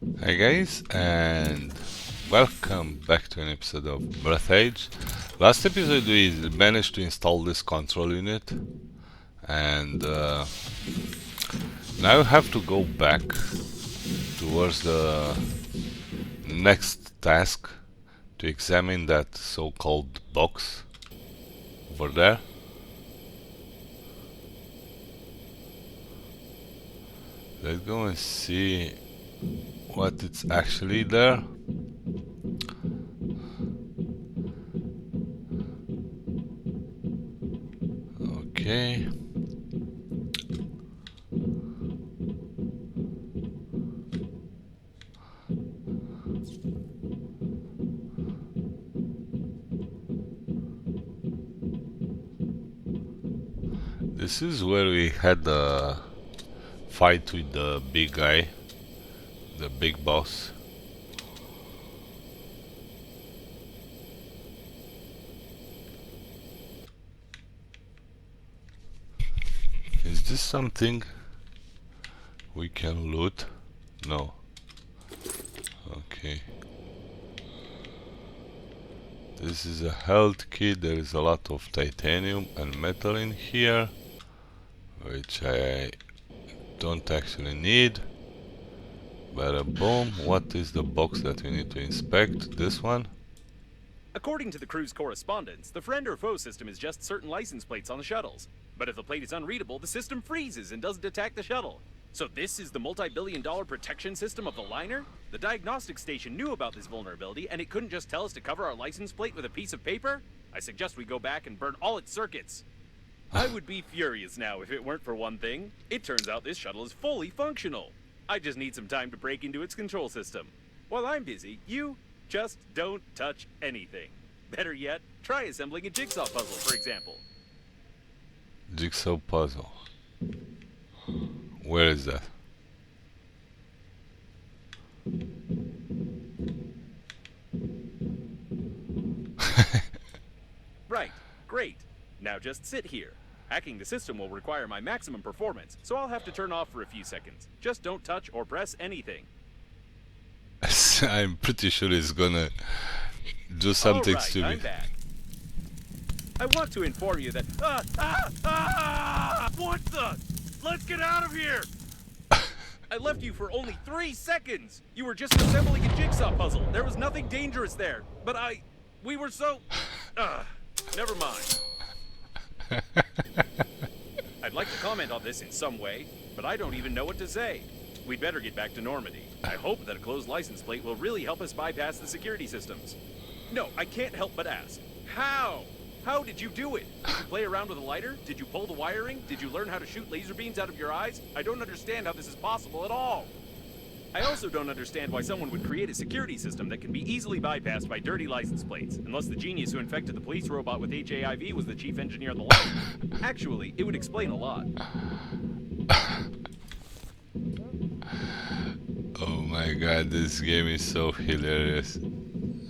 Hi guys, and welcome back to an episode of Breathedge. Last episode we managed to install this control unit, and now I have to go back towards the next task to examine that so-called box over there. Let's go and see what it's actually there. Okay. This is where we had the fight with the big guy, the big boss. Is this something we can loot? No. Okay. This is a health kit. There is a lot of titanium and metal in here, which I don't actually need. Bada boom. What is the box that we need to inspect? This one? According to the crew's correspondence, the friend or foe system is just certain license plates on the shuttles. But if the plate is unreadable, the system freezes and doesn't attack the shuttle. So this is the multi-billion-dollar protection system of the liner? The diagnostic station knew about this vulnerability, and it couldn't just tell us to cover our license plate with a piece of paper? I suggest we go back and burn all its circuits. I would be furious now if it weren't for one thing. It turns out this shuttle is fully functional. I just need some time to break into its control system. While I'm busy, you just don't touch anything. Better yet, try assembling a jigsaw puzzle, for example. Jigsaw puzzle. Where is that? Right, great. Now just sit here. Hacking the system will require my maximum performance, so I'll have to turn off for a few seconds. Just don't touch or press anything. I'm pretty sure it's gonna do something All right, stupid. I'm back. I want to inform you that... What the? Let's get out of here! I left you for only 3 seconds! You were just assembling a jigsaw puzzle. There was nothing dangerous there. But we were so... never mind. I'd like to comment on this in some way, but I don't even know what to say. We'd better get back to Normandy. I hope that a closed license plate will really help us bypass the security systems. No, I can't help but ask. How? How did you do it? Did you play around with a lighter? Did you pull the wiring? Did you learn how to shoot laser beams out of your eyes? I don't understand how this is possible at all. I also don't understand why someone would create a security system that can be easily bypassed by dirty license plates, unless the genius who infected the police robot with HAIV was the chief engineer on the line. Actually, it would explain a lot. Oh my god, this game is so hilarious.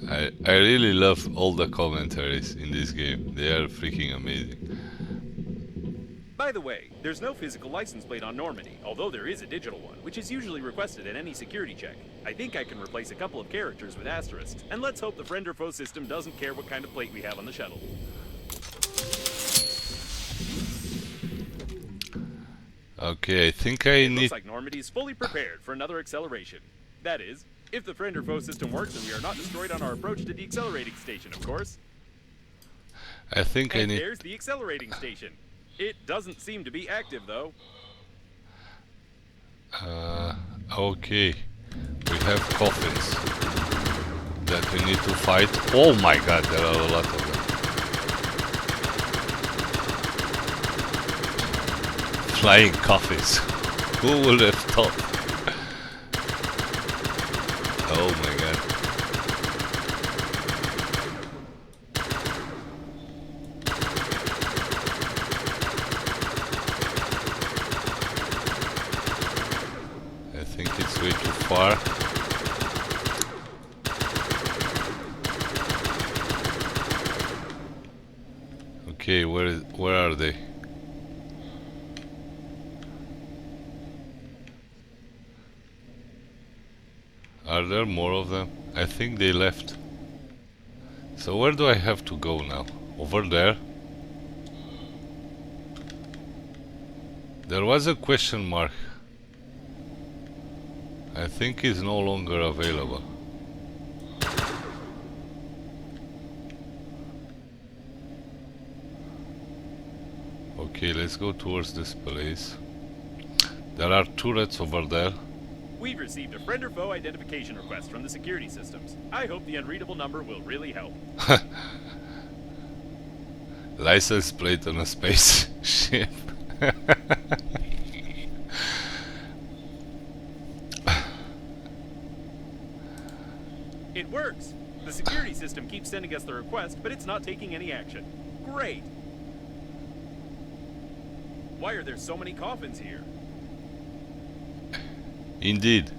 I really love all the commentaries in this game. They are freaking amazing. By the way, there's no physical license plate on Normandy, although there is a digital one, which is usually requested at any security check. I think I can replace a couple of characters with asterisks, and let's hope the friend or foe system doesn't care what kind of plate we have on the shuttle. Okay, I think I need... Looks like Normandy is fully prepared for another acceleration. That is, if the friend or foe system works and we are not destroyed on our approach to the accelerating station, of course. I think I And need... there's the accelerating station. It doesn't seem to be active, though. Okay. We have coffins that we need to fight. Oh my god, there are a lot of them. Flying coffins. Who would have thought? Oh my god. I think it's way too far. Okay, where are they? Are there more of them? I think they left. So where do I have to go now? Over there? There was a question mark. I think it's no longer available. Okay, let's go towards this place. There are turrets over there. We've received a friend or foe identification request from the security systems. I hope the unreadable number will really help. License plate on a spaceship. It works! The security system keeps sending us the request, but it's not taking any action. Great! Why are there so many coffins here? Indeed.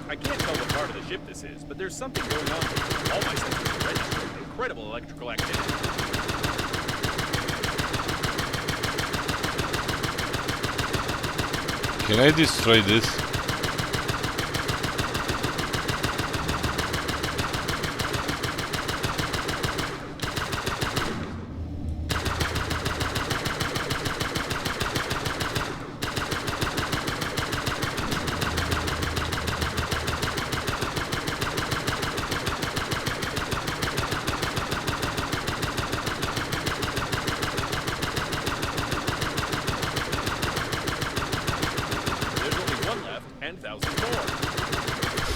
I can't tell what part of the ship this is, but there's something going on here. All my sensors are registering incredible electrical activity. Can I destroy this?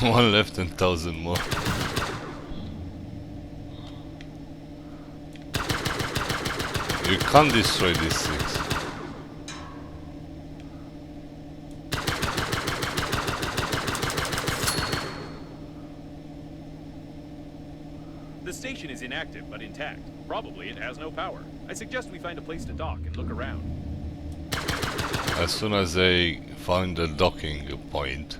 One left and 1,000 more. You can't destroy these things. The station is inactive but intact. Probably it has no power. I suggest we find a place to dock and look around. As soon as I find a docking point,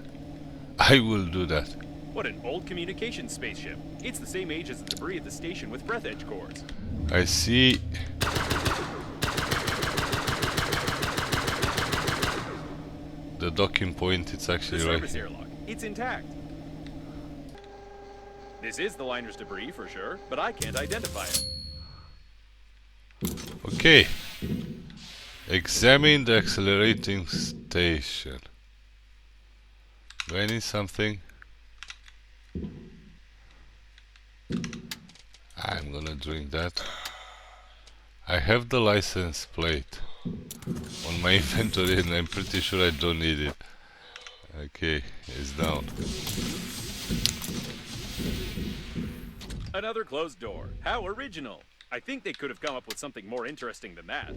I will do that. What an old communications spaceship. It's the same age as the debris at the station with Breathedge cores. I see. The docking point, it's actually The right service here. airlock. It's intact. This is the liner's debris for sure, but I can't identify it. Okay. Examine the accelerating station. Do I need something? I'm gonna drink that. I have the license plate on my inventory and I'm pretty sure I don't need it. Okay, it's down. Another closed door. How original. I think they could have come up with something more interesting than that.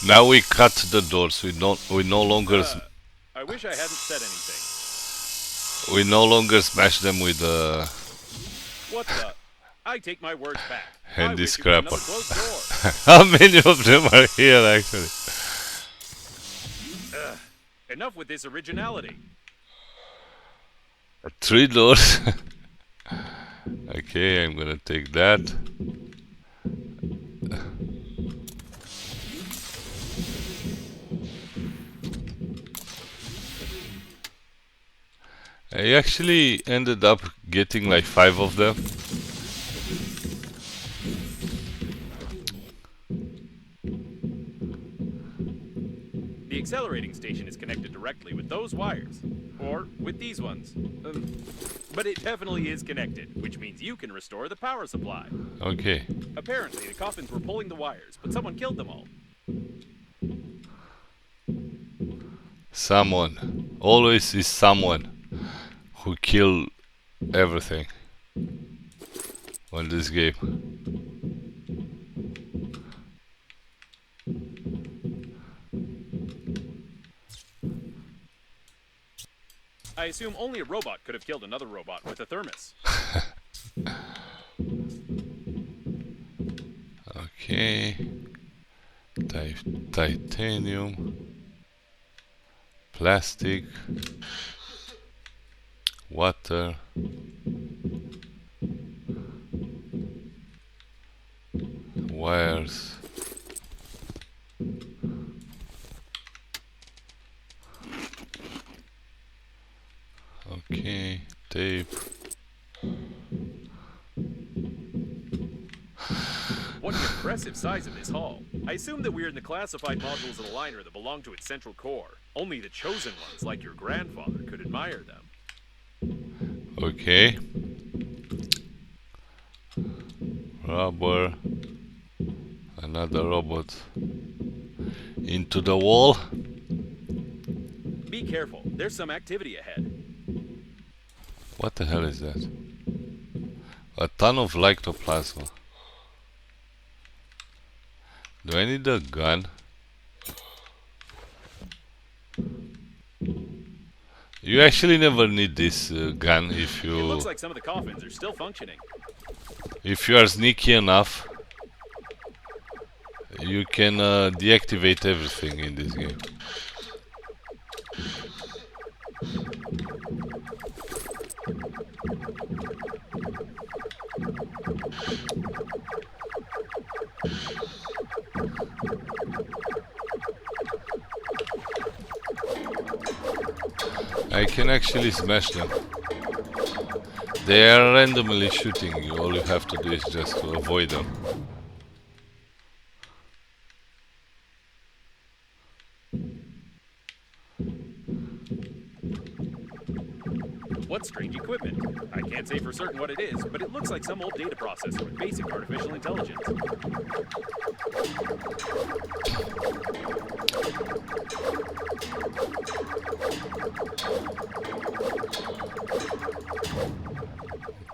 Now we cut the doors. We no longer I wish I hadn't said anything. we no longer smash them with What the? I take my words back. handy I wish it was scrapper. another closed door. How many of them are here actually? Enough with this originality. 3 doors. Okay, I'm gonna take that. I actually ended up getting like 5 of them. The accelerating station is connected directly with those wires. Or with these ones. But it definitely is connected, which means you can restore the power supply. Okay. Apparently, the coffins were pulling the wires, but someone killed them all. Someone. Always is someone who kill everything on this game. I assume only a robot could have killed another robot with a thermos. Okay. Titanium. Plastic. Water. wires. Okay, tape. What an impressive size of this hull. I assume that we're in the classified modules of the liner that belong to its central core. Only the chosen ones, like your grandfather, could admire them. Okay. Rubber. Another robot. Into the wall. Be careful, there's some activity ahead. What the hell is that? A ton of ectoplasma. Do I need a gun? You actually never need this gun if It looks you like some of the coffins are still functioning. are sneaky enough. You can deactivate everything in this game. I can actually smash them. They are randomly shooting you. All you have to do is just to avoid them. What strange equipment? I can't say for certain what it is, but it looks like some old data processor with basic artificial intelligence.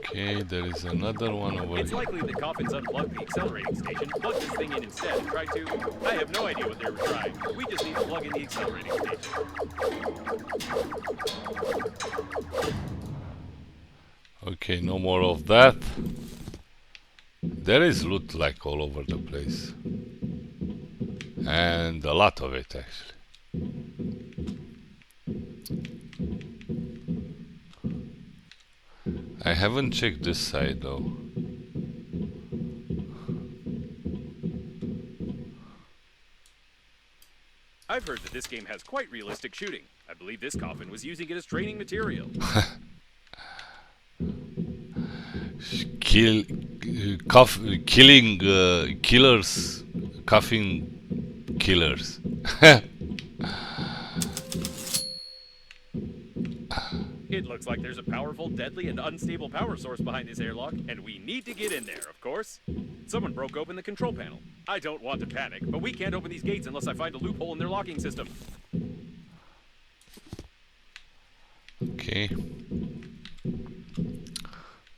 Okay, there is another one over It's here. likely that coffins unplugged the accelerating station, plugged this thing in instead, and tried to... I have no idea what they were trying. We just need to plug in the accelerating station. Okay, no more of that. There is loot like all over the place. And a lot of it actually. I haven't checked this side though. I've heard that this game has quite realistic shooting. I believe this coffin was using it as training material. Killing killers, coffin killers. It looks like there's a powerful, deadly, and unstable power source behind this airlock, and we need to get in there, of course. Someone broke open the control panel. I don't want to panic, but we can't open these gates unless I find a loophole in their locking system. Okay.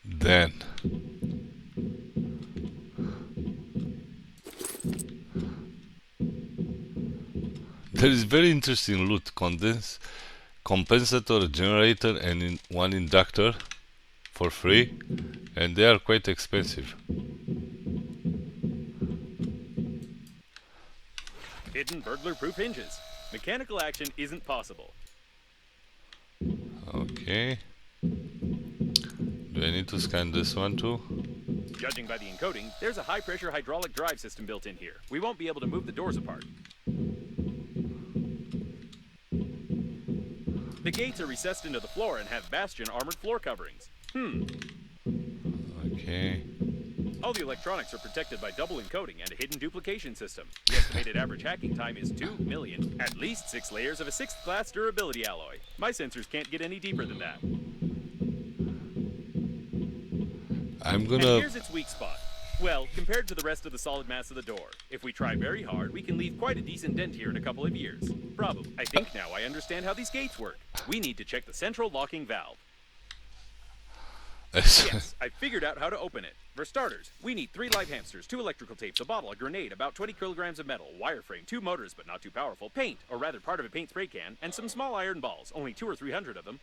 Then there is very interesting loot: compensator, generator, and one inductor for free, and they are quite expensive. Hidden burglar-proof hinges. Mechanical action isn't possible. Okay. Do I need to scan this one too? Judging by the encoding, there's a high-pressure hydraulic drive system built in here. We won't be able to move the doors apart. The gates are recessed into the floor and have bastion armored floor coverings. Okay. All the electronics are protected by double encoding and a hidden duplication system. The estimated average hacking time is 2 million. At least 6 layers of a 6th class durability alloy. My sensors can't get any deeper than that. I'm And gonna. here's its weak spot. Well, compared to the rest of the solid mass of the door, if we try very hard, we can leave quite a decent dent here in a couple of years. Probably. I think now I understand how these gates work. We need to check the central locking valve. Yes, I figured out how to open it. For starters, we need 3 live hamsters, 2 electrical tapes, a bottle, a grenade, about 20 kilograms of metal, wireframe, 2 motors but not too powerful, paint, or rather part of a paint spray can, and some small iron balls, only 200 or 300 of them.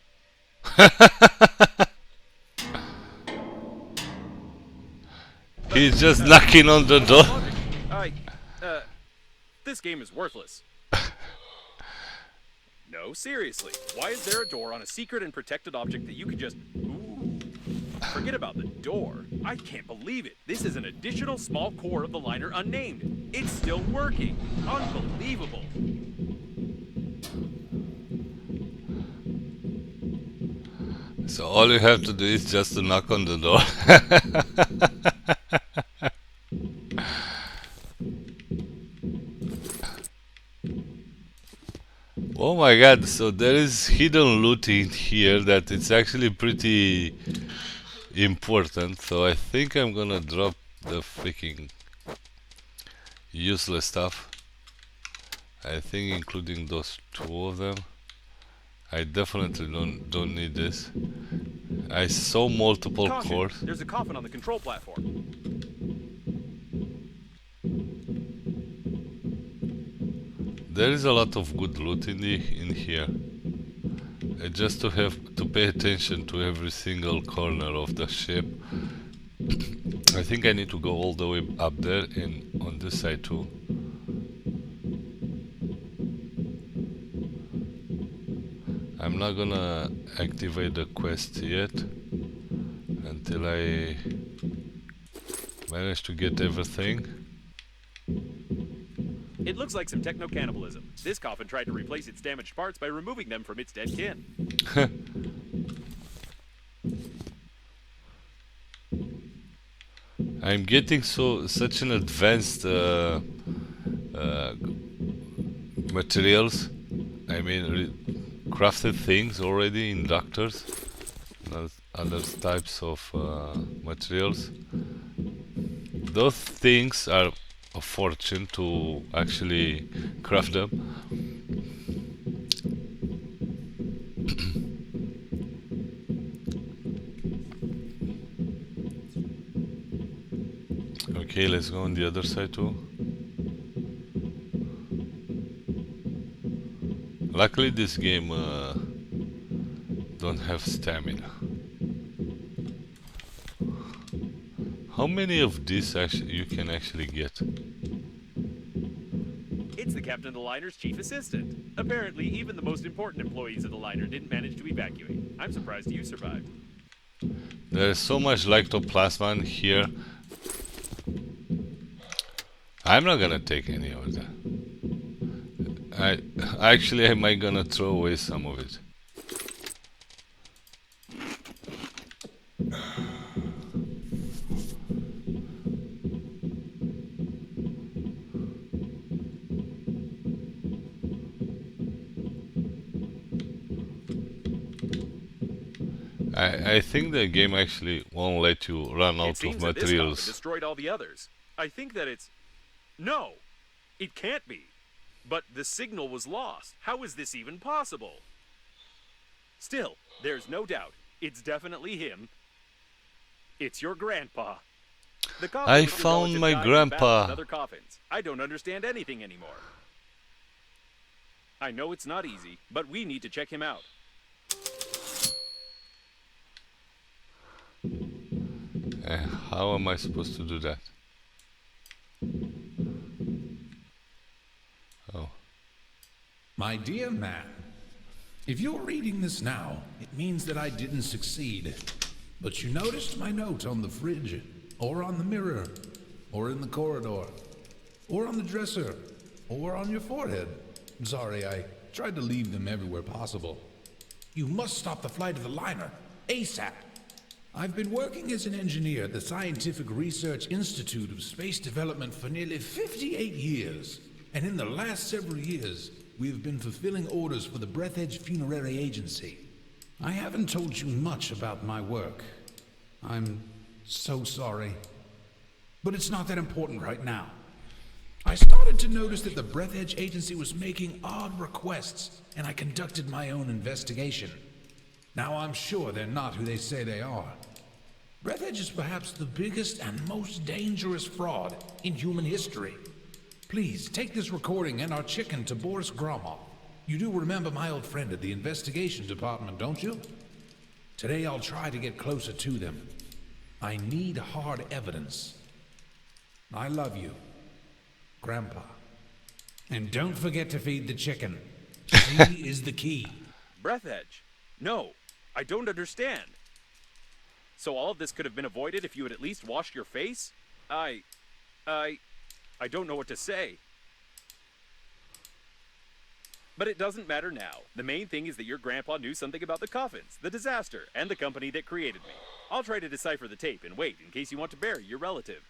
He's just knocking on the door. This game is worthless. No, seriously. Why is there a door on a secret and protected object that you could just... Ooh. forget about the door. I can't believe it. This is an additional small core of the liner Unnamed. It's still working. Unbelievable. So all you have to do is just to knock on the door. Oh my god, so there is hidden loot in here that it's actually pretty important. So I think I'm gonna drop the freaking useless stuff. I think including those two of them. I definitely don't need this. I saw multiple Caution, cores. there's a coffin on the control platform. There is a lot of good loot in here. Just to have to pay attention to every single corner of the ship. I think I need to go all the way up there and on this side too. I'm not gonna activate the quest yet until I manage to get everything. It looks like some techno-cannibalism. This coffin tried to replace its damaged parts by removing them from its dead kin. I'm getting such an advanced materials. I mean, crafted things already in doctors, other types of materials. Those things are a fortune to actually craft them. Okay, let's go on the other side too. Luckily this game don't have stamina. How many of these actually you can actually get? It's the captain of the liner's chief assistant. Apparently, even the most important employees of the liner didn't manage to evacuate. I'm surprised you survived. There is so much lactoplasma in here. I'm not gonna take any of that. I might gonna throw away some of it. I think the game actually won't let you run out of materials. This coffin destroyed all the others. I think that it's... No! It can't be. But the signal was lost. How is this even possible? Still, there's no doubt. It's definitely him. It's your grandpa. The coffin I with your found relative my died in battle grandpa. with other coffins. I don't understand anything anymore. I know it's not easy, but we need to check him out. How am I supposed to do that? Oh. My dear man, if you're reading this now, it means that I didn't succeed. But you noticed my note on the fridge, or on the mirror, or in the corridor, or on the dresser, or on your forehead. Sorry, I tried to leave them everywhere possible. You must stop the flight of the liner, ASAP. I've been working as an engineer at the Scientific Research Institute of Space Development for nearly 58 years. And in the last several years, we have been fulfilling orders for the Breathedge Funerary Agency. I haven't told you much about my work. I'm so sorry. But it's not that important right now. I started to notice that the Breathedge Agency was making odd requests, and I conducted my own investigation. Now I'm sure they're not who they say they are. Breathedge is perhaps the biggest and most dangerous fraud in human history. Please, take this recording and our chicken to Boris Gromov. You do remember my old friend at the investigation department, don't you? Today I'll try to get closer to them. I need hard evidence. I love you, Grandpa. And don't forget to feed the chicken. She is the key. Breathedge. No, I don't understand. So all of this could have been avoided if you had at least washed your face? I don't know what to say. But it doesn't matter now. The main thing is that your grandpa knew something about the coffins, the disaster, and the company that created me. I'll try to decipher the tape and wait in case you want to bury your relative.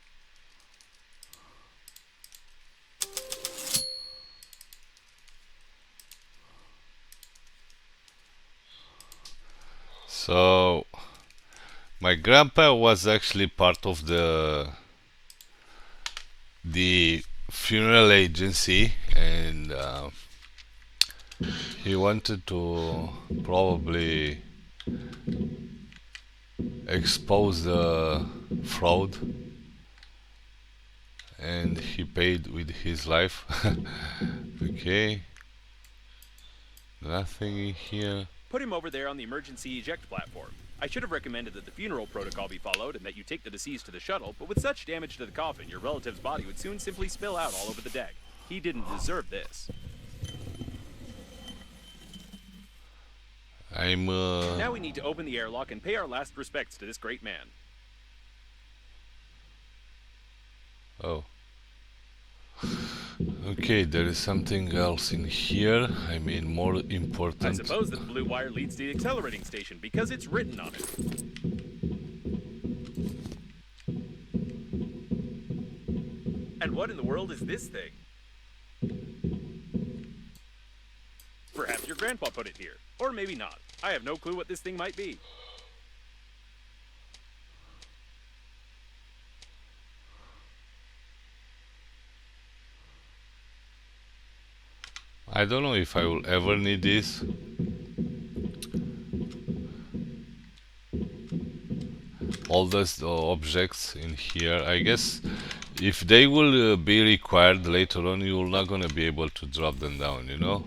So, my grandpa was actually part of the funeral agency, and he wanted to probably expose the fraud, and he paid with his life. Okay, nothing in here. Put him over there on the emergency eject platform. I should have recommended that the funeral protocol be followed and that you take the deceased to the shuttle, but with such damage to the coffin, your relative's body would soon simply spill out all over the deck. He didn't deserve this. Now we need to open the airlock and pay our last respects to this great man. Oh. Okay, there is something else in here. I mean, more important. I suppose that the blue wire leads to the accelerating station because it's written on it. And what in the world is this thing? Perhaps your grandpa put it here. Or maybe not. I have no clue what this thing might be. I don't know if I will ever need this. All those objects in here, I guess if they will be required later on, you're not gonna be able to drop them down, you know?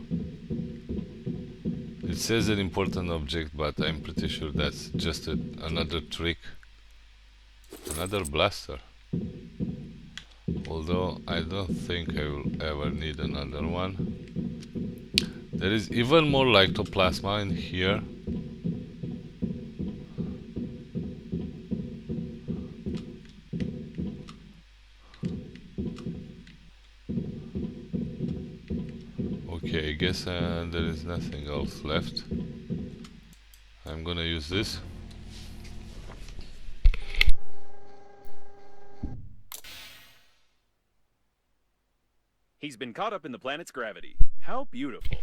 It says an important object, but I'm pretty sure that's just another trick. Another blaster. Although I don't think I will ever need another one. There is even more ectoplasma in here. Okay, I guess there is nothing else left. I'm gonna use this. He's been caught up in the planet's gravity. How beautiful.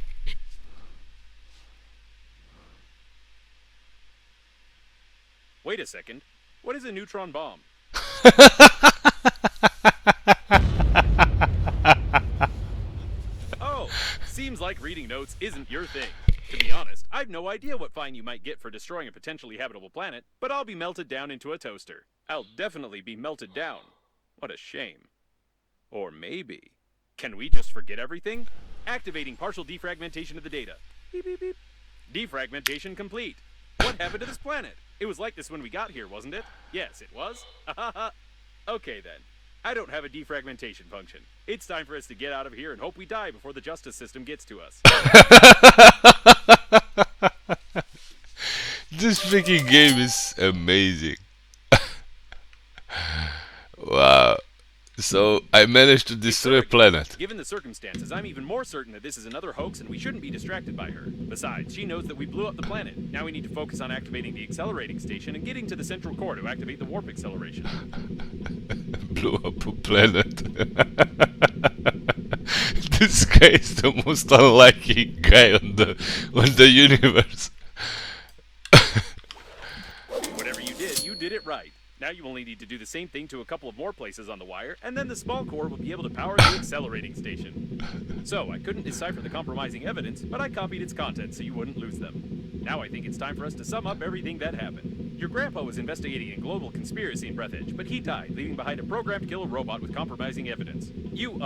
Wait a second. What is a neutron bomb? Oh, seems like reading notes isn't your thing. To be honest, I've no idea what fine you might get for destroying a potentially habitable planet, but I'll be melted down into a toaster. I'll definitely be melted down. What a shame. Or maybe... Can we just forget everything? Activating partial defragmentation of the data. Beep, beep, beep. Defragmentation complete. What happened to this planet? It was like this when we got here, wasn't it? Yes, it was. Okay then. I don't have a defragmentation function. It's time for us to get out of here and hope we die before the justice system gets to us. This freaking game is amazing. Wow. So, I managed to destroy a planet. Given the circumstances, I'm even more certain that this is another hoax and we shouldn't be distracted by her. Besides, she knows that we blew up the planet. Now we need to focus on activating the accelerating station and getting to the central core to activate the warp acceleration. Blew up a planet. This guy is the most unlucky guy on the universe. Whatever you did it right. Now you only need to do the same thing to a couple of more places on the wire, and then the small core will be able to power the accelerating station. So, I couldn't decipher the compromising evidence, but I copied its contents so you wouldn't lose them. Now I think it's time for us to sum up everything that happened. Your grandpa was investigating a global conspiracy in Breathedge, but he died, leaving behind a programmed killer robot with compromising evidence. You,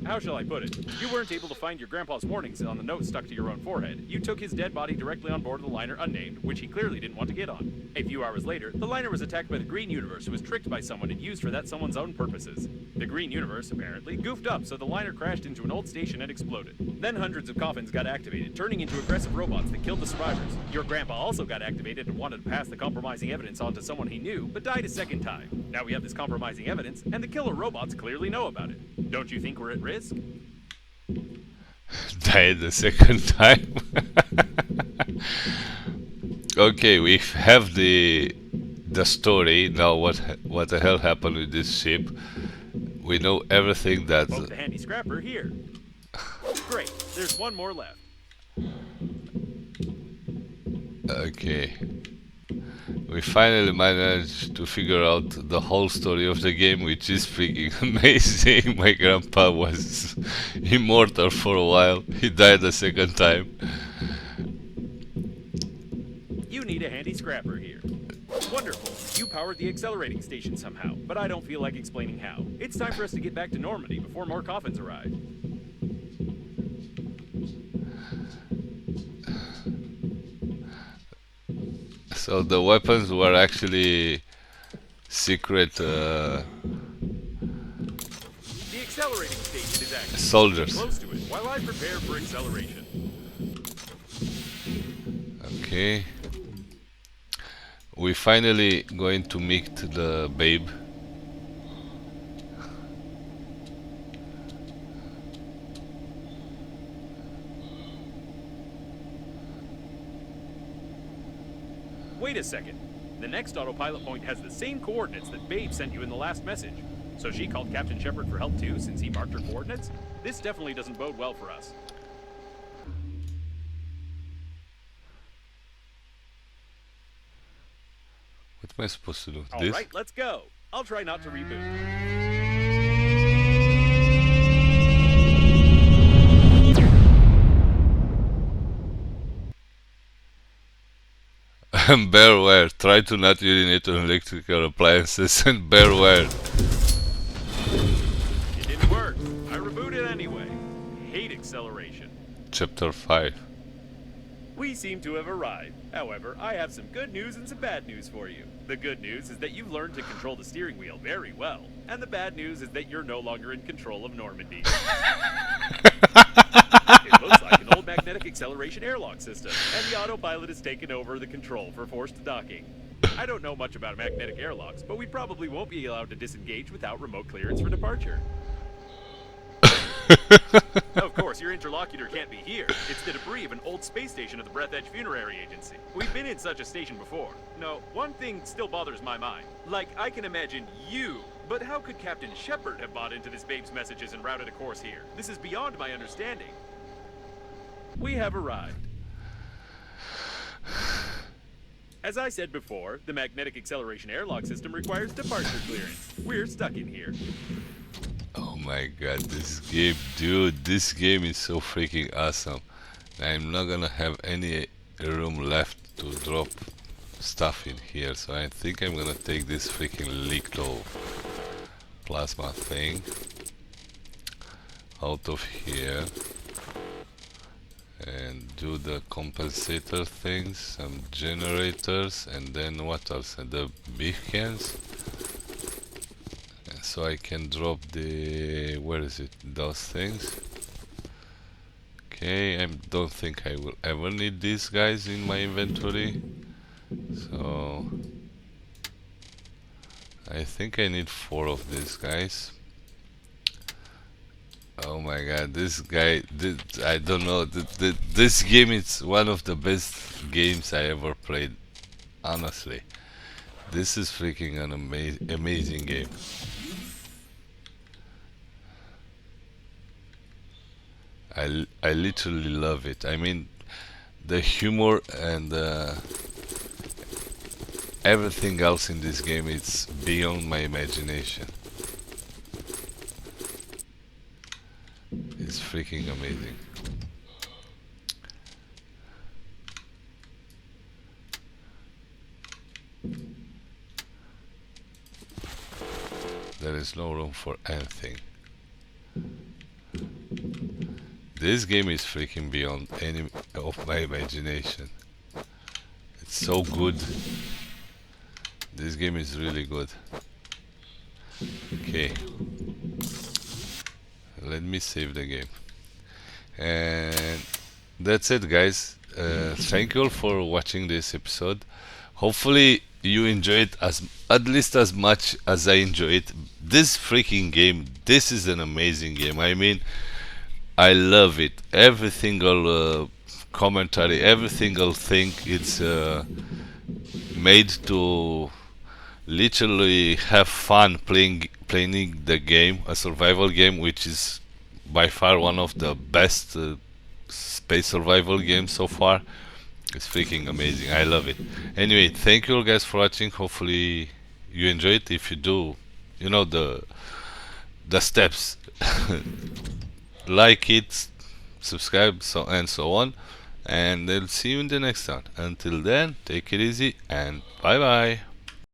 how shall I put it? You weren't able to find your grandpa's warnings on the note stuck to your own forehead. You took his dead body directly on board of the liner unnamed, which he clearly didn't want to get on. A few hours later, the liner was attacked by the Green Universe, who was tricked by someone and used for that someone's own purposes. The Green Universe, apparently, goofed up, so the liner crashed into an old station and exploded. Then hundreds of coffins got activated, turning into aggressive robots that killed the survivors. Your grandpa also got activated and wanted to pass the compromising evidence on to someone he knew, but died a second time. Now we have this compromising evidence, and the killer robots clearly know about it. Don't you think we're at risk? Died the second time. Okay, we have the story now. What the hell happened with this ship? We know everything that. Both the handy scrapper here. Great. There's one more left. Okay. We finally managed to figure out the whole story of the game, which is freaking amazing. My grandpa was immortal for a while. He died a second time. You need a handy scrapper here. Wonderful. You powered the accelerating station somehow, but I don't feel like explaining how. It's time for us to get back to Normandy before more coffins arrive. So the weapons were actually secret The accelerating station is active. soldiers. Close to it while I prepare for acceleration. Okay. We finally going to meet the babe. Wait a second. The next autopilot point has the same coordinates that Babe sent you in the last message. So she called Captain Shepard for help too, since he marked her coordinates? This definitely doesn't bode well for us. What am I supposed to do? All This? right, let's go. I'll try not to reboot. Bearware. Try to not urinate on electrical appliances and bearware. It didn't work. I rebooted anyway. Hate acceleration. Chapter 5. We seem to have arrived. However, I have some good news and some bad news for you. The good news is that you've learned to control the steering wheel very well. And the bad news is that you're no longer in control of Normandy. It looks like an old magnetic acceleration airlock system, and the autopilot has taken over the control for forced docking. I don't know much about magnetic airlocks, but we probably won't be allowed to disengage without remote clearance for departure. Of course, your interlocutor can't be here. It's the debris of an old space station of the Breathedge Funerary Agency. We've been in such a station before. No, one thing still bothers my mind. Like, I can imagine you, but how could Captain Shepard have bought into this babe's messages and routed a course here? This is beyond my understanding. We have arrived. As I said before, the magnetic acceleration airlock system requires departure clearance. We're stuck in here. Oh my god, this game, dude, this game is so freaking awesome. I'm not gonna have any room left to drop stuff in here, so I think I'm gonna take this freaking leaked plasma thing out of here and do the compensator things, some generators, and then what else? The beacons. So I can drop the, where is it, those things. Okay, I don't think I will ever need these guys in my inventory, so I think I need 4 of these guys. Oh my god, this guy, I don't know, this game is one of the best games I ever played, honestly. This is freaking an amazing game. I literally love it. I mean, the humor and everything else in this game, it's beyond my imagination. It's freaking amazing. There is no room for anything. This game is freaking beyond any of my imagination. It's so good. This game is really good. Okay, let me save the game. And that's it, guys. Thank you all for watching this episode. Hopefully you enjoy it at least as much as I enjoy it. This freaking game, this is an amazing game. I mean, I love it. Every single commentary, every single thing, it's made to literally have fun playing the game, a survival game, which is by far one of the best space survival games so far. It's freaking amazing. I love it. Anyway, thank you all guys for watching. Hopefully you enjoy it. If you do, you know the steps. Like it, subscribe, and so on. And I'll see you in the next one. Until then, take it easy and bye bye.